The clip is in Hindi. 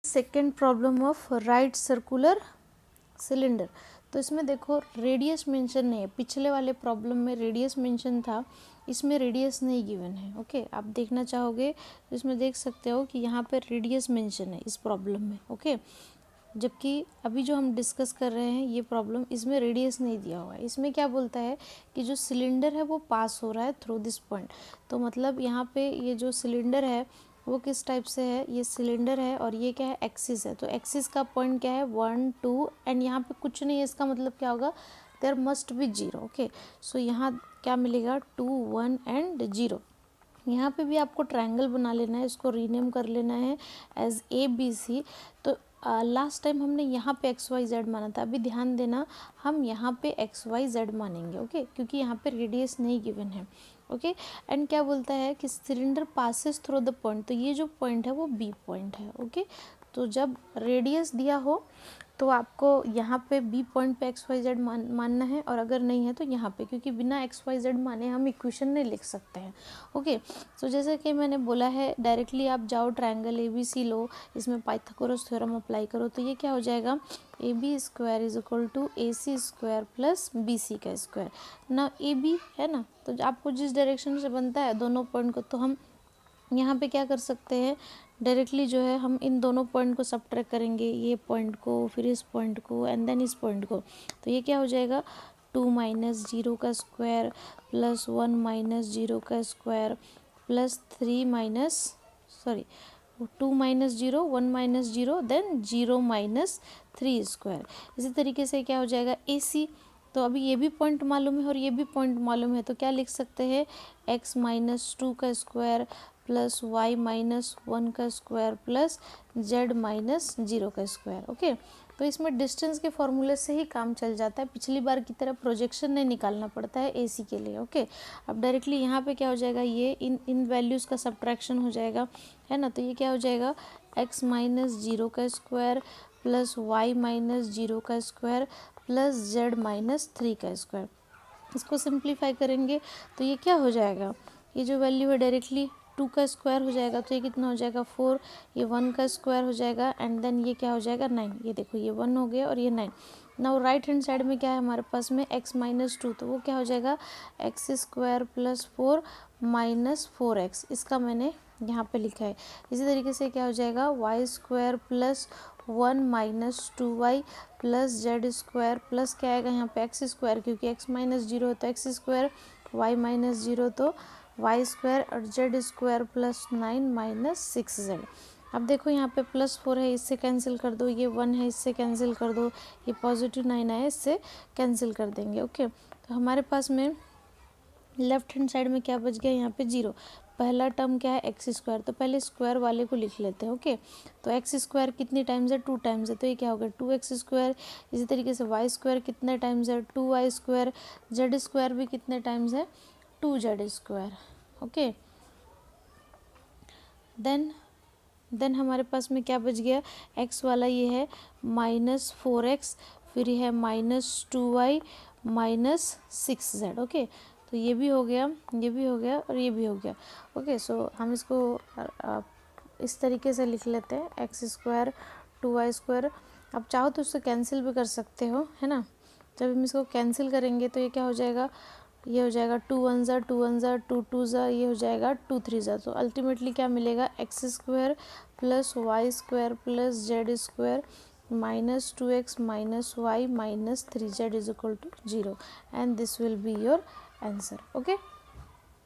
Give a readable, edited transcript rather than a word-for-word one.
Second problem of right circular cylinder. तो इसमें देखो रेडियस मेंशन नहीं है, पिछले वाले प्रॉब्लम में रेडियस मेंशन था, इसमें रेडियस नहीं गिवन है। ओके, आप देखना चाहोगे तो इसमें देख सकते हो कि यहाँ पे रेडियस मेंशन है इस प्रॉब्लम में। ओके, जबकि अभी जो हम डिस्कस कर रहे हैं ये प्रॉब्लम, इसमें रेडियस नहीं दिया हुआ है। इसमें क्या बोलता है कि जो सिलेंडर है वो पास हो रहा है थ्रू दिस पॉइंट। तो मतलब यहाँ पे ये जो सिलेंडर है वो किस टाइप से है, ये सिलेंडर है और ये क्या है, एक्सिस है। तो एक्सिस का पॉइंट क्या है, 1 2 एंड यहाँ पे कुछ नहीं है, इसका मतलब क्या होगा, देयर मस्ट बी 0। ओके, सो यहाँ क्या मिलेगा, 2 1 एंड 0। यहाँ पे भी आपको ट्रायंगल बना लेना है, इसको रीनेम कर लेना है एज ABC। तो लास्ट टाइम हमने यहाँ पे XYZ माना था, अभी ध्यान देना हम यहाँ पे XYZ मानेंगे। ओके, क्योंकि यहाँ पे रेडियस नहीं गिवन है। ओके, एंड क्या बोलता है कि cylinder passes through the point, तो ये जो पॉइंट है वो B पॉइंट है। ओके, तो जब रेडियस दिया हो तो आपको यहाँ पे B पॉइंट पे XYZ मानना है, और अगर नहीं है तो यहाँ पे, क्योंकि बिना XYZ माने हम इक्वेशन नहीं लिख सकते हैं। ओके, तो जैसे कि मैंने बोला है, डायरेक्टली आप जाओ ट्रायंगल ABC लो, इसमें पाइथागोरस थ्योरम अप्लाई करो, तो ये क्या हो जाएगा, AB square is equal to AC square plus BC का स्क्वायर। ना AB है ना, तो आपको जिस डायरेक्शन से बनता है दोनों पॉइंट को, तो हम यहाँ पे क्या कर सकते हैं, डायरेक्टली जो है हम इन दोनों पॉइंट को सबट्रैक्ट करेंगे, ये पॉइंट को, फिर इस पॉइंट को एंड देन इस पॉइंट को। तो ये क्या हो जाएगा, 2 माइनस 0 का स्क्वायर प्लस 1 माइनस 0 का square plus 3 minus, sorry 2 minus 0 1 minus 0 then 0 minus 3 square. इसी तरीके से क्या हो जाएगा AC। तो अभी ये भी पॉइंट मालूम है और ये भी पॉइंट मालूम है, तो क्या लिख सकते हैं, x माइनस 2 का स्क्वायर प्लस y माइनस 1 का स्क्वायर प्लस z माइनस 0 का स्क्वायर। ओके, तो इसमें डिस्टेंस के फॉर्मूले से ही काम चल जाता है, पिछली बार की तरह प्रोजेक्शन नहीं निकालना पड़ता है AC के लिए। ओके, अब डायरेक्टली यहाँ पे क्या हो जाएगा, ये इन वैल्यूज़ का सब्ट्रैक्शन हो जाएगा, है ना। तो ये क्या हो जाएगा, x माइनस 0 का स्क्वायर प्लस y माइनस 0 का स्क्वायर प्लस z माइनस 3 का स्क्वायर। इसको सिंप्लीफाई करेंगे तो ये क्या हो जाएगा, ये जो वैल्यू है डायरेक्टली 2 का स्क्वायर हो जाएगा, तो ये कितना हो जाएगा 4, ये 1 का स्क्वायर हो जाएगा एंड देन ये क्या हो जाएगा 9। ये देखो ये 1 हो गया और ये 9। नाउ राइट हैंड साइड में क्या है हमारे पास में, x माइनस 2, तो वो क्या हो जाएगा, x square plus 4 minus 4x, इसका मैंने यहाँ पे लिखा है। इसी तरीके से क्या हो जाएगा, Y square plus 1 minus 2y plus Z square plus क्या आएगा यहाँ पे एक्स स्क्वायर, क्योंकि x माइनस 0 है तो एक्स स्क्वायर, y माइनस 0 तो वाई स्क्वायर और Z square plus 9 minus 6z। अब देखो यहाँ पे प्लस 4 है, इससे कैंसिल कर दो, ये 1 है इससे कैंसिल कर दो, ये पॉजिटिव 9 है इससे कैंसिल कर देंगे। ओके, तो हमारे पास में लेफ्ट हैंड साइड में क्या बच गया, यहाँ पे 0। पहला टर्म क्या है, एक्स स्क्वायर, तो पहले स्क्वायर वाले को लिख लेते हैं। ओके, तो एक्स स्क्वायर कितनी टाइम्स है, 2 टाइम्स है, तो ये क्या होगा 2x स्क्वायर। इसी तरीके से वाई स्क्वायर कितने टाइम्स है, 2y स्क्वायर। जेड स्क्वायर भी कितने टाइम्स है, 2z स्क्वायर। ओके, देन हमारे पास में क्या बच गया, x वाला ये है माइनस 4x, फिर ये है minus 2y minus 6z। Okay, तो ये भी हो गया, ये भी हो गया और ये भी हो गया। ओके, सो हम इसको इस तरीके से लिख लेते हैं, एक्स स्क्वायर 2y स्क्वायर। आप चाहो तो इसको कैंसिल भी कर सकते हो, है ना। जब हम इसको कैंसिल करेंगे तो ये क्या हो जाएगा, ये हो जाएगा 2 1 ज़ा 2 1 ज़ा 2 2 ज़ा, ये हो जाएगा 2 3 ज़ा। तो अल्टीमेटली क्या मिलेगा, X square plus Y square plus Z square minus 2x minus Y minus 3z is equal to 0 and this will be your answer. Okay.